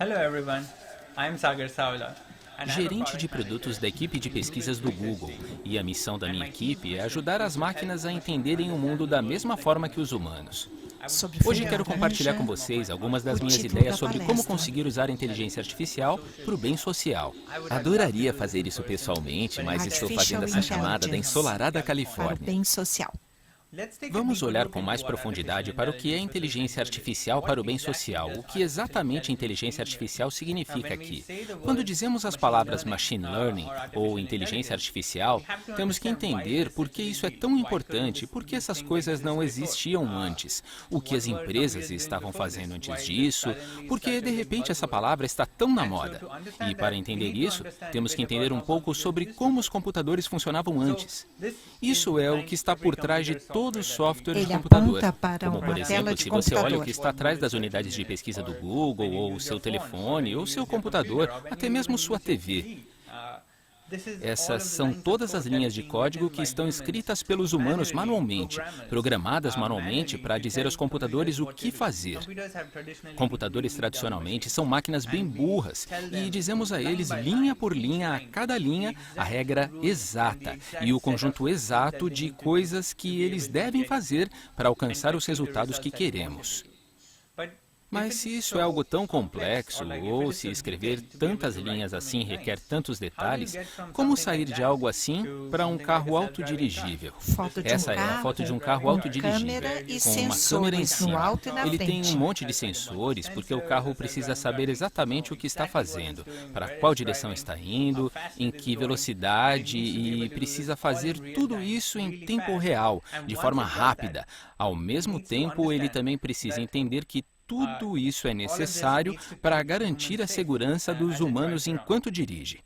Hello everyone, I'm Sagar Savla. Gerente de produtos da equipe de pesquisas do Google, e a missão da minha equipe é ajudar as máquinas a entenderem o mundo da mesma forma que os humanos. Hoje quero compartilhar com vocês algumas das minhas ideias sobre como conseguir usar a inteligência artificial para o bem social. Adoraria fazer isso pessoalmente, mas estou fazendo essa chamada da ensolarada Califórnia. Bem social. Vamos olhar com mais profundidade para o que é inteligência artificial para o bem social, o que exatamente inteligência artificial significa aqui. Quando dizemos as palavras machine learning ou inteligência artificial, temos que entender por que isso é tão importante, por que essas coisas não existiam antes, o que as empresas estavam fazendo antes disso, porque de repente essa palavra está tão na moda. E para entender isso, temos que entender um pouco sobre como os computadores funcionavam antes. Isso é o que está por trás de todos os softwares de computador. Como, por exemplo, se você olha o que está atrás das unidades de pesquisa do Google, ou o seu telefone, ou seu computador, até mesmo sua TV. Essas são todas as linhas de código que estão escritas pelos humanos manualmente, programadas manualmente para dizer aos computadores o que fazer. Computadores tradicionalmente são máquinas bem burras e dizemos a eles linha por linha, a cada linha, a regra exata e o conjunto exato de coisas que eles devem fazer para alcançar os resultados que queremos. Mas se isso é algo tão complexo, ou se escrever tantas linhas assim requer tantos detalhes, como sair de algo assim para um carro autodirigível? Essa é a foto de um carro autodirigível, com uma câmera em cima. Ele tem um monte de sensores, porque o carro precisa saber exatamente o que está fazendo, para qual direção está indo, em que velocidade, e precisa fazer tudo isso em tempo real, de forma rápida. Ao mesmo tempo, ele também precisa entender que tudo isso é necessário para garantir a segurança dos humanos enquanto dirige.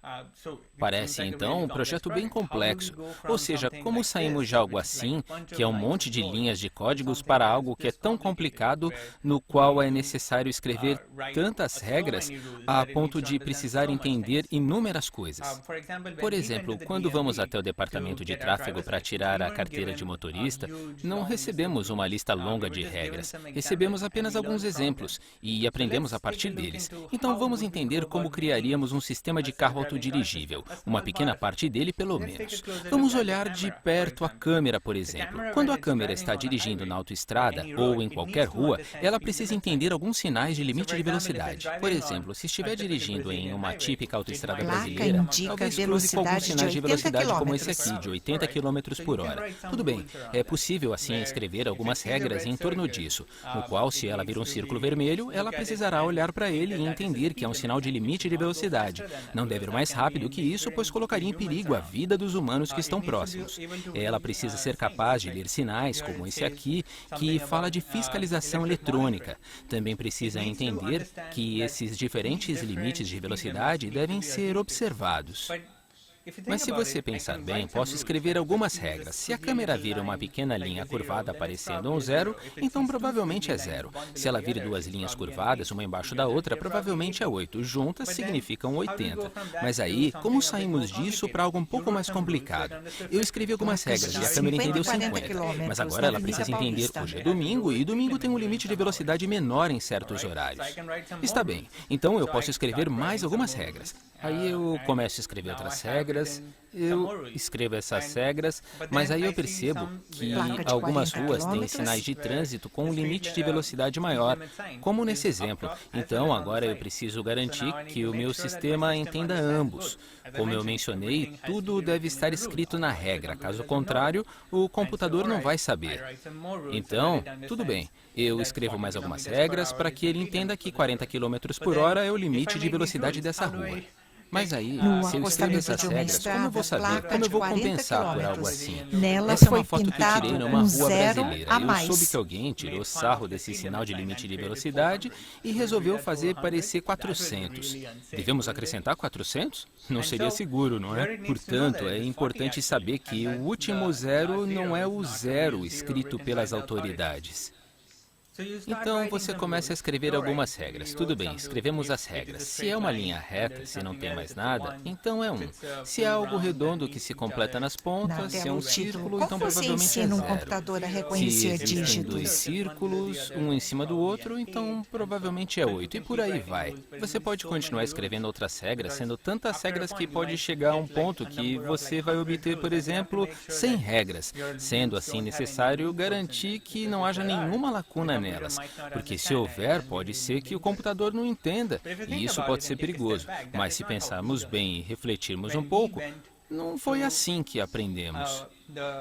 Parece, então, um projeto bem complexo. Ou seja, como saímos de algo assim, que é um monte de linhas de códigos, para algo que é tão complicado, no qual é necessário escrever tantas regras, a ponto de precisar entender inúmeras coisas. Por exemplo, quando vamos até o departamento de tráfego para tirar a carteira de motorista, não recebemos uma lista longa de regras. Recebemos apenas alguns exemplos e aprendemos a partir deles. Então vamos entender como criaríamos um sistema de carro autodirigível, uma pequena parte dele pelo menos. Vamos olhar de perto a câmera, por exemplo. Quando a câmera está dirigindo na autoestrada ou em qualquer rua, ela precisa entender alguns sinais de limite de velocidade. Por exemplo, se estiver dirigindo em uma típica autoestrada brasileira, talvez cruze com alguns sinais de velocidade como esse aqui, de 80 km por hora. Tudo bem, é possível assim escrever algumas regras em torno disso, no qual, se ela vir um círculo vermelho, ela precisará olhar para ele e entender que é um sinal de limite de velocidade. Não deve ir mais rápido que isso, pois colocaria em perigo a vida dos humanos que estão próximos. Ela precisa ser capaz de ler sinais, como esse aqui, que fala de fiscalização eletrônica. Também precisa entender que esses diferentes limites de velocidade devem ser observados. Mas se você pensar bem, posso escrever algumas regras. Se a câmera vir uma pequena linha curvada aparecendo um zero, então provavelmente é zero. Se ela vir duas linhas curvadas, uma embaixo da outra, provavelmente é 8. Juntas significam 80. Mas aí, como saímos disso para algo um pouco mais complicado? Eu escrevi algumas regras e a câmera entendeu 50. Mas agora ela precisa entender hoje é domingo e domingo tem um limite de velocidade menor em certos horários. Está bem, então eu posso escrever mais algumas regras. Aí eu começo a escrever outras regras, eu escrevo essas regras, mas aí eu percebo que algumas ruas têm sinais de trânsito com um limite de velocidade maior, como nesse exemplo. Então, agora eu preciso garantir que o meu sistema entenda ambos. Como eu mencionei, tudo deve estar escrito na regra, caso contrário, o computador não vai saber. Então, tudo bem, eu escrevo mais algumas regras para que ele entenda que 40 km por hora é o limite de velocidade dessa rua. Mas aí, se eu escrever essas regras, como eu vou saber? Como eu vou compensar por algo assim? Essa é uma foto que eu tirei numa rua brasileira. Eu soube que alguém tirou sarro desse sinal de limite de velocidade e resolveu fazer parecer 400. Devemos acrescentar 400? Não seria seguro, não é? Portanto, é importante saber que o último zero não é o zero escrito pelas autoridades. Então você começa a escrever algumas regras. Tudo bem, escrevemos as regras. Se é uma linha reta, se não tem mais nada, então é 1. Se é algo redondo que se completa nas Na pontas, se é tela um o título. círculo, Como então você provavelmente é ensina um 0. computador a Se reconhecer existem dígitos? 2 círculos, um em cima do outro, então provavelmente é 8. E por aí vai. Você pode continuar escrevendo outras regras, sendo tantas regras que pode chegar a um ponto que você vai obter, por exemplo, 100 regras, sendo assim necessário garantir que não haja nenhuma lacuna nelas, porque se houver, pode ser que o computador não entenda, e isso pode ser perigoso. Mas se pensarmos bem e refletirmos um pouco, não foi assim que aprendemos.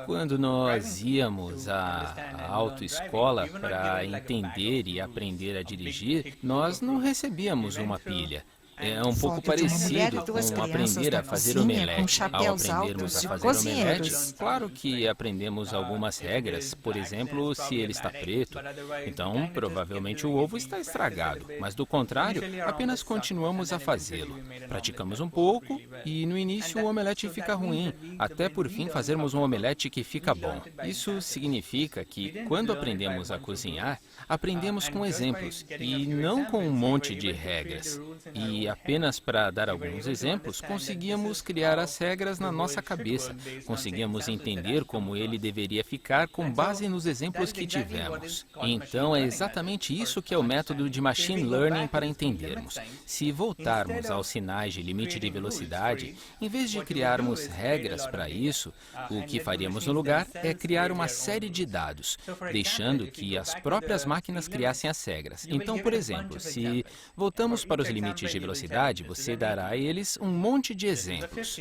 Quando nós íamos à autoescola para entender e aprender a dirigir, nós não recebíamos uma pilha. É um pouco Foto de uma mulher parecido e duas com crianças aprender na a fazer cozinha, omelete. com Ao chapéus aprendermos altos a de fazer omelete, cozinheiros. claro que aprendemos algumas regras, por exemplo, se ele está preto, então provavelmente o ovo está estragado, mas do contrário, apenas continuamos a fazê-lo. Praticamos um pouco e no início o omelete fica ruim, até por fim fazermos um omelete que fica bom. Isso significa que quando aprendemos a cozinhar, aprendemos com exemplos e não com um monte de regras. E apenas para dar alguns exemplos, conseguíamos criar as regras na nossa cabeça. Conseguíamos entender como ele deveria ficar com base nos exemplos que tivemos. Então, é exatamente isso que é o método de Machine Learning para entendermos. Se voltarmos aos sinais de limite de velocidade, em vez de criarmos regras para isso, o que faríamos no lugar é criar uma série de dados, deixando que as próprias máquinas criassem as regras. Então, por exemplo, se voltamos para os limites de velocidade, você dará a eles um monte de exemplos.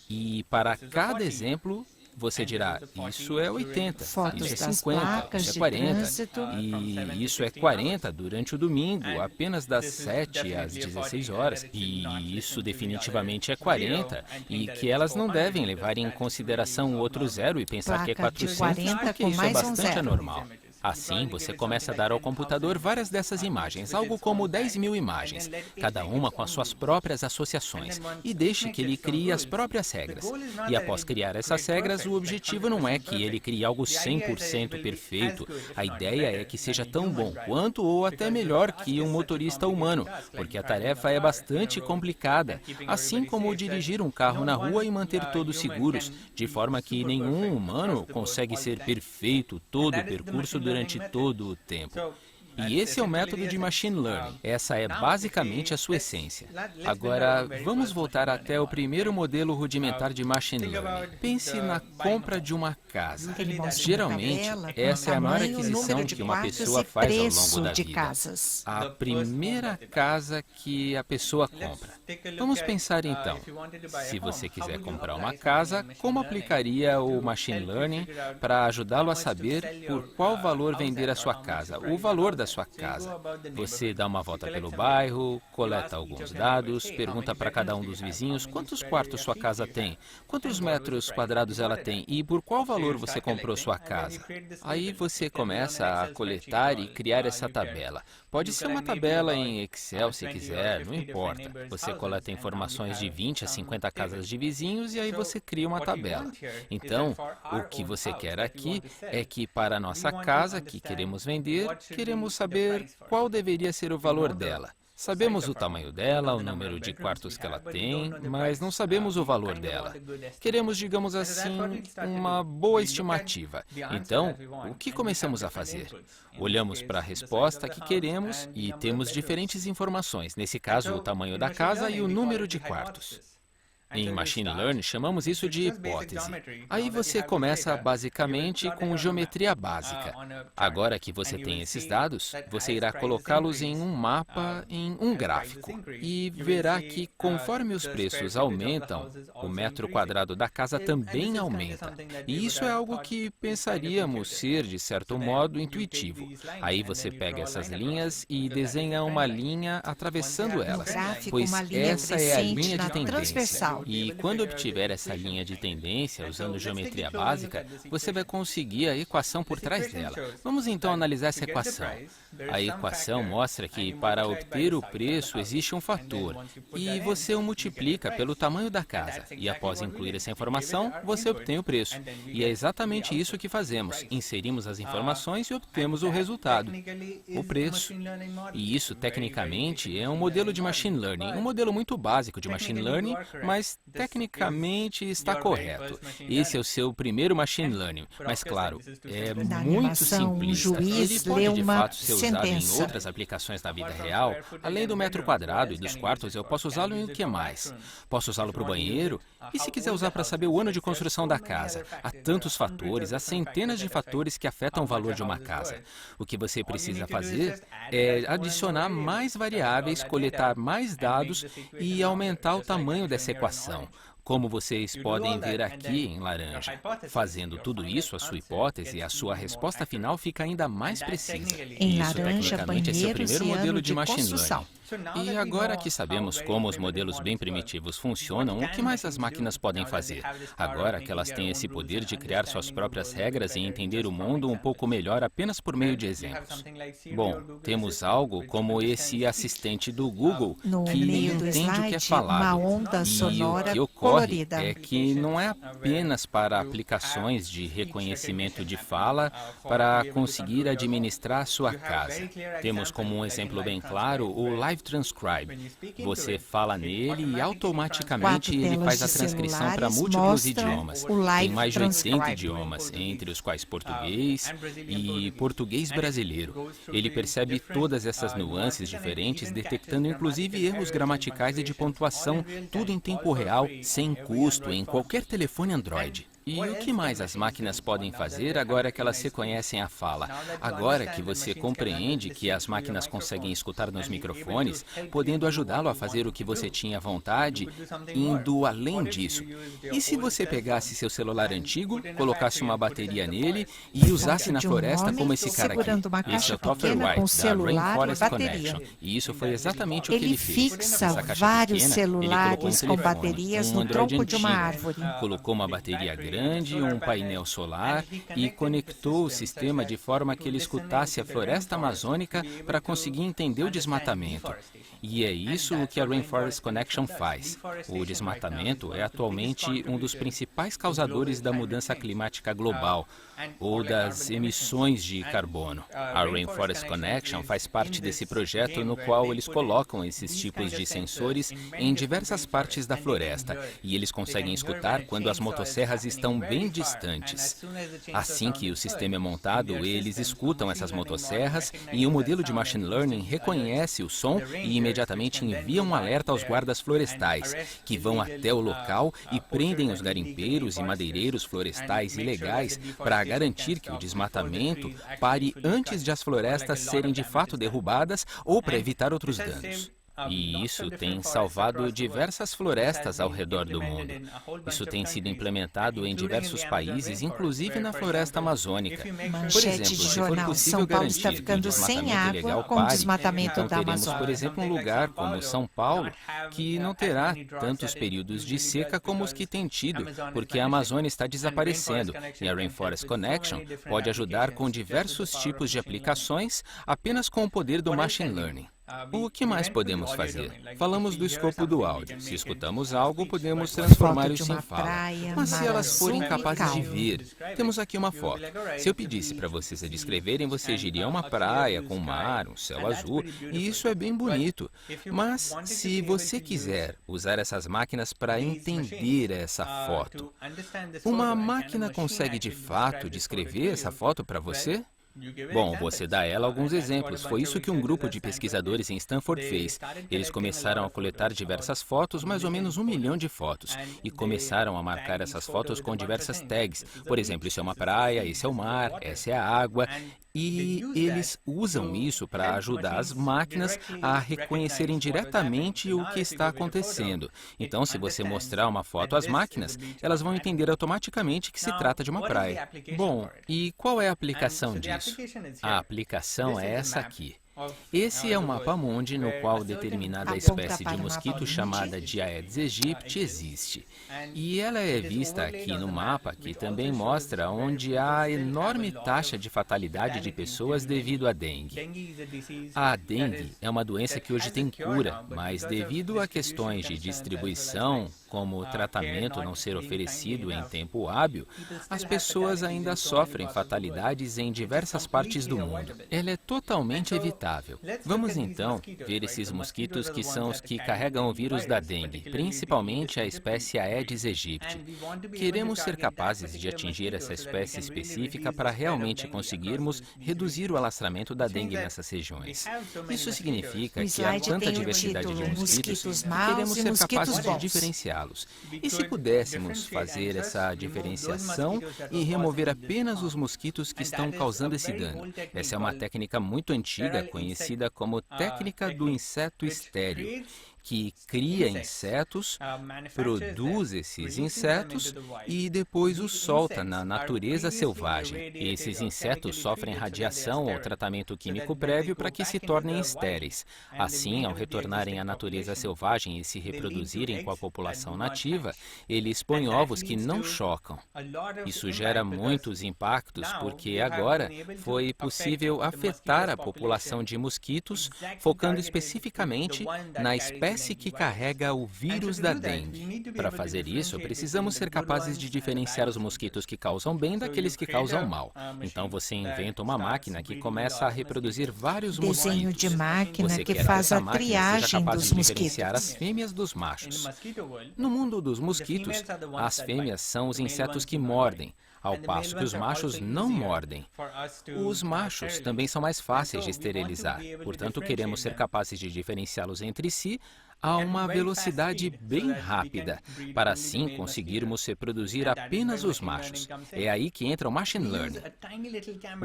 E para cada exemplo, você dirá, isso é 80, Fotos isso é das 50, placas isso é de 40, trânsito. e isso é 40 durante o domingo, apenas das 7 às 16 horas. E isso definitivamente é 40, e que elas não devem levar em consideração o outro zero e pensar que é Placa de 400, 40 porque com isso é mais um bastante zero. anormal. Assim, você começa a dar ao computador várias dessas imagens, algo como 10.000 imagens, cada uma com as suas próprias associações, e deixe que ele crie as próprias regras. E após criar essas regras, o objetivo não é que ele crie algo 100% perfeito. A ideia é que seja tão bom quanto ou até melhor que um motorista humano, porque a tarefa é bastante complicada, assim como dirigir um carro na rua e manter todos seguros, de forma que nenhum humano consegue ser perfeito todo o percurso durante todo o tempo. E esse é o método de Machine Learning. Essa é basicamente a sua essência. Agora, vamos voltar até o primeiro modelo rudimentar de Machine Learning. Pense na compra de uma casa. Ele mostra uma Geralmente, tabela com essa é a maior tamanho, aquisição número de que uma quartos pessoa e faz ao preço longo da de vida. casas. A primeira casa que a pessoa compra. Vamos pensar então, se você quiser comprar uma casa, como aplicaria o Machine Learning para ajudá-lo a saber por qual valor vender a sua casa, o valor da sua casa. Você dá uma volta pelo bairro, coleta alguns dados, pergunta para cada um dos vizinhos quantos quartos sua casa tem, quantos metros quadrados ela tem e por qual valor você comprou sua casa. Aí você começa a coletar e criar essa tabela. Pode ser uma tabela em Excel se quiser, não importa. Você coleta informações de 20 a 50 casas de vizinhos e aí você cria uma tabela. Então, o que você quer aqui é que para a nossa casa que queremos vender, queremos saber qual deveria ser o valor dela. Sabemos o tamanho dela, o número de quartos que ela tem, mas não sabemos o valor dela. Queremos, digamos assim, uma boa estimativa. Então, o que começamos a fazer? Olhamos para a resposta que queremos e temos diferentes informações, nesse caso, o tamanho da casa e o número de quartos. Em Machine Learning, chamamos isso de hipótese. Aí você começa basicamente com geometria básica. Agora que você tem esses dados, você irá colocá-los em um mapa, em um gráfico. E verá que conforme os preços aumentam, o metro quadrado da casa também aumenta. E isso é algo que pensaríamos ser, de certo modo, intuitivo. Aí você pega essas linhas e desenha uma linha atravessando elas, gráfico, pois uma linha essa é a crescente linha na de tendência. transversal. E quando obtiver essa linha de tendência usando geometria básica, você vai conseguir a equação por trás dela. Vamos então analisar essa equação. A equação mostra que para obter o preço existe um fator, e você o multiplica pelo tamanho da casa, e após incluir essa informação, você obtém o preço. E é exatamente isso que fazemos. Inserimos as informações e obtemos o resultado, o preço. E isso, tecnicamente, é um modelo de machine learning, um modelo muito básico de machine learning, mas tecnicamente está correto. Esse é o seu primeiro machine learning, mas claro, é muito simplista. Ele pode de fato ser usado em outras aplicações na vida real. Além do metro quadrado e dos quartos, eu posso usá-lo em o que mais? Posso usá-lo para o banheiro? E se quiser usar para saber o ano de construção da casa? Há tantos fatores, há centenas de fatores que afetam o valor de uma casa. O que você precisa fazer é adicionar mais variáveis, coletar mais dados e aumentar o tamanho dessa equação. Como vocês podem ver aqui em laranja. Fazendo tudo isso, a sua hipótese, a sua resposta final fica ainda mais precisa. Em Isso, laranja, tecnicamente, é seu banheiros primeiro e modelo ano de de machine construção. learning. E agora que sabemos como os modelos bem primitivos funcionam, o que mais as máquinas podem fazer? Agora que elas têm esse poder de criar suas próprias regras e entender o mundo um pouco melhor apenas por meio de exemplos. Bom, temos algo como esse assistente do Google No que meio do entende o que é slide, falado. uma onda E o sonora que ocorre colorida. é que não é apenas para aplicações de reconhecimento de fala para conseguir administrar sua casa. Temos como um exemplo bem claro o Live Transcribe. Você fala nele e automaticamente ele faz a transcrição para múltiplos idiomas. Tem mais de 80 idiomas, entre os quais português e português brasileiro. Ele percebe todas essas nuances diferentes, detectando inclusive erros gramaticais e de pontuação, tudo em tempo real, sem custo, em qualquer telefone Android. E o que mais as máquinas podem fazer agora que elas reconhecem a fala? Agora que você compreende que as máquinas conseguem escutar nos microfones, podendo ajudá-lo a fazer o que você tinha vontade, indo além disso. E se você pegasse seu celular antigo, colocasse uma bateria nele e usasse na floresta como esse cara aqui? Esse é o Topher White, da Rainforest Connection. E isso foi exatamente o que ele fez. fixa Essa caixa vários pequena, ele colocou um celulares com telefone, baterias no Android tronco de uma antigo, árvore. colocou uma bateria grande, um painel solar e conectou o sistema de forma que ele escutasse a floresta amazônica para conseguir entender o desmatamento. E é isso o que a Rainforest Connection faz. O desmatamento é atualmente um dos principais causadores da mudança climática global ou das emissões de carbono. A Rainforest Connection faz parte desse projeto no qual eles colocam esses tipos de sensores em diversas partes da floresta e eles conseguem escutar quando as motosserras estão bem distantes. Assim que o sistema é montado, eles escutam essas motosserras e o modelo de machine learning reconhece o som e imediatamente envia um alerta aos guardas florestais, que vão até o local e prendem os garimpeiros e madeireiros florestais ilegais para garantir que o desmatamento pare antes de as florestas serem de fato derrubadas ou para evitar outros danos. E isso tem salvado diversas florestas ao redor do mundo. Isso tem sido implementado em diversos países, inclusive na floresta amazônica. Por Manchete exemplo, de se for jornal. possível São Paulo garantir está que o ficando sem desmatamento água ilegal com o pare, desmatamento então da teremos, Amazônia. por exemplo, um lugar como São Paulo que não terá tantos períodos de seca como os que tem tido, porque a Amazônia está desaparecendo e a Rainforest Connection pode ajudar com diversos tipos de aplicações apenas com o poder do machine learning. O que mais podemos fazer? Falamos do escopo do áudio. Se escutamos algo, podemos transformar Foto de isso em uma fala. praia, Mas se mar elas forem azul e capazes de calmo. ver, temos aqui uma foto. Se eu pedisse para vocês a descreverem, vocês diriam uma praia com mar, um céu azul, e isso é bem bonito. Mas se você quiser usar essas máquinas para entender essa foto, uma máquina consegue de fato descrever essa foto para você? Bom, você dá a ela alguns exemplos. Foi isso que um grupo de pesquisadores em Stanford fez. Eles começaram a coletar diversas fotos, mais ou menos 1 milhão de fotos, e começaram a marcar essas fotos com diversas tags. Por exemplo, isso é uma praia, esse é o mar, essa é a água. E eles usam isso para ajudar as máquinas a reconhecerem diretamente o que está acontecendo. Então, se você mostrar uma foto às máquinas, elas vão entender automaticamente que se trata de uma praia. Bom, e qual é a aplicação disso? A aplicação é essa aqui. Esse é um mapa mundi no qual determinada espécie de mosquito chamada de Aedes aegypti existe. E ela é vista aqui no mapa, que também mostra onde há enorme taxa de fatalidade de pessoas devido à dengue. A dengue é uma doença que hoje tem cura, mas devido a questões de distribuição, como o tratamento não ser oferecido em tempo hábil, as pessoas ainda sofrem fatalidades em diversas partes do mundo. Ela é totalmente evitável. Vamos então ver esses mosquitos que são os que carregam o vírus da dengue, principalmente a espécie Aedes aegypti. Queremos ser capazes de atingir essa espécie específica para realmente conseguirmos reduzir o alastramento da dengue nessas regiões. Isso significa que há tanta diversidade de mosquitos que queremos ser capazes de diferenciá-los. E se pudéssemos fazer essa diferenciação e remover apenas os mosquitos que estão causando esse dano? Essa é uma técnica muito antiga, conhecida como técnica do inseto estéril, que cria insetos, produz esses insetos e depois os solta na natureza selvagem. Esses insetos sofrem radiação ou tratamento químico prévio para que se tornem estéreis. Assim, ao retornarem à natureza selvagem e se reproduzirem com a população nativa, eles põem ovos que não chocam. Isso gera muitos impactos porque agora foi possível afetar a população de mosquitos, focando especificamente na espécie que carrega o vírus da dengue. Para fazer isso, precisamos ser capazes de diferenciar os mosquitos que causam bem daqueles que causam mal. Então você inventa uma máquina que começa a reproduzir vários Desenho mosquitos. de máquina Você que quer faz essa a máquina seja triagem capaz dos de diferenciar mosquitos. as fêmeas dos machos. No mundo dos mosquitos, as fêmeas são os insetos que mordem, ao passo que os machos não mordem. Os machos também são mais fáceis de esterilizar, portanto queremos ser capazes de diferenciá-los entre si a uma velocidade bem rápida, para assim conseguirmos reproduzir apenas os machos. É aí que entra o Machine Learning.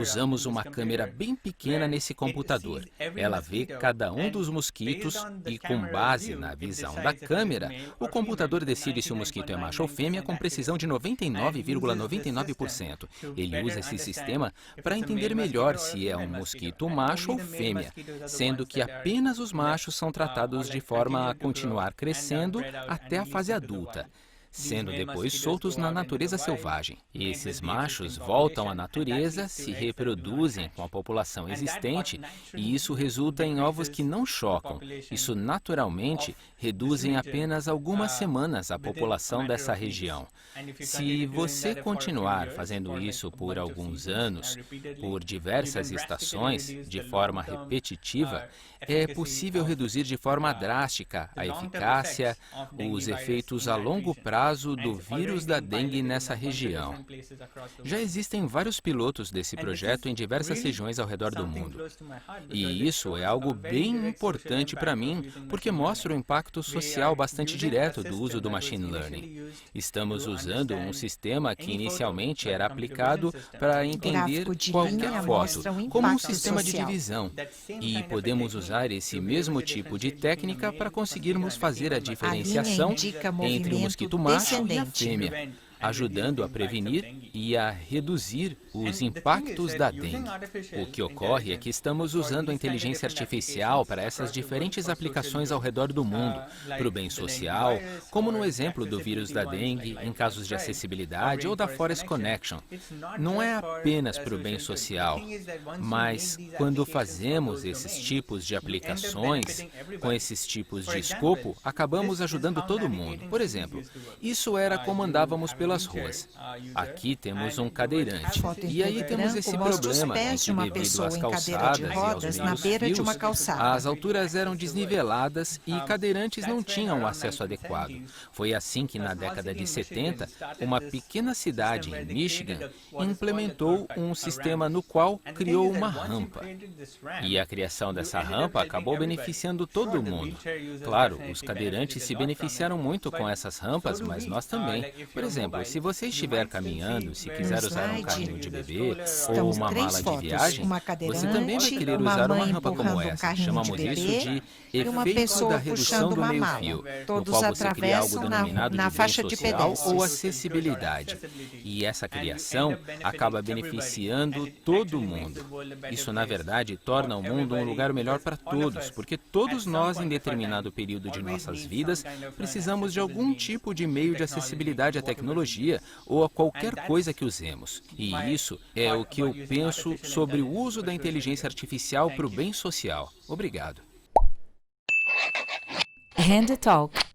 Usamos uma câmera bem pequena nesse computador. Ela vê cada um dos mosquitos e, com base na visão da câmera, o computador decide se o mosquito é macho ou fêmea com precisão de 99,99%. Ele usa esse sistema para entender melhor se é um mosquito macho ou fêmea, sendo que apenas os machos são tratados de forma a continuar crescendo até a fase adulta, sendo depois soltos na natureza selvagem. E esses machos voltam à natureza, se reproduzem com a população existente, e isso resulta em ovos que não chocam. Isso naturalmente reduz em apenas algumas semanas a população dessa região. Se você continuar fazendo isso por alguns anos, por diversas estações, de forma repetitiva, é possível reduzir de forma drástica a eficácia, os efeitos a longo prazo do vírus da dengue nessa região. Já existem vários pilotos desse projeto em diversas regiões ao redor do mundo. E isso é algo bem importante para mim, porque mostra o impacto social bastante direto do uso do Machine Learning. Estamos usando um sistema que inicialmente era aplicado para entender qualquer foto, como um sistema de divisão. E podemos usar esse mesmo tipo de técnica para conseguirmos fazer a diferenciação entre o mosquito macho e a fêmea, ajudando a prevenir e a reduzir os impactos da dengue. O que ocorre é que estamos usando a inteligência artificial para essas diferentes aplicações ao redor do mundo, para o bem social, como no exemplo do vírus da dengue, em casos de acessibilidade ou da Forest Connection. Não é apenas para o bem social, mas quando fazemos esses tipos de aplicações, com esses tipos de escopo, acabamos ajudando todo mundo. Por exemplo, isso era como andávamos pelas ruas. Aqui temos um cadeirante. E aí temos esse problema em que, devido às calçadas e aos meios-fios, as alturas eram desniveladas e cadeirantes não tinham o acesso adequado. Foi assim que, na década de 70, uma pequena cidade em Michigan implementou um sistema no qual criou uma rampa. E a criação dessa rampa acabou beneficiando todo mundo. Claro, os cadeirantes se beneficiaram muito com essas rampas, mas nós também. Por exemplo, exemplo, se você estiver caminhando, se quiser usar um carrinho de bebê ou uma três mala de fotos, viagem, uma você cadeirante, também vai querer uma usar uma mãe rampa como empurrando um essa. carrinho Chamamos de isso bebê de e uma efeito pessoa da redução puxando do uma mala. meio-fio, no Todos qual você cria algo atravessam denominado na de bem faixa de social pedestres. ou acessibilidade. E essa criação acaba beneficiando todo mundo. Isso, na verdade, torna o mundo um lugar melhor para todos, porque todos nós, em determinado período de nossas vidas, precisamos de algum tipo de meio de acessibilidade à tecnologia ou a qualquer coisa que usemos. E isso é o que eu penso sobre o uso da inteligência artificial para o bem social. Obrigado. Hand Talk.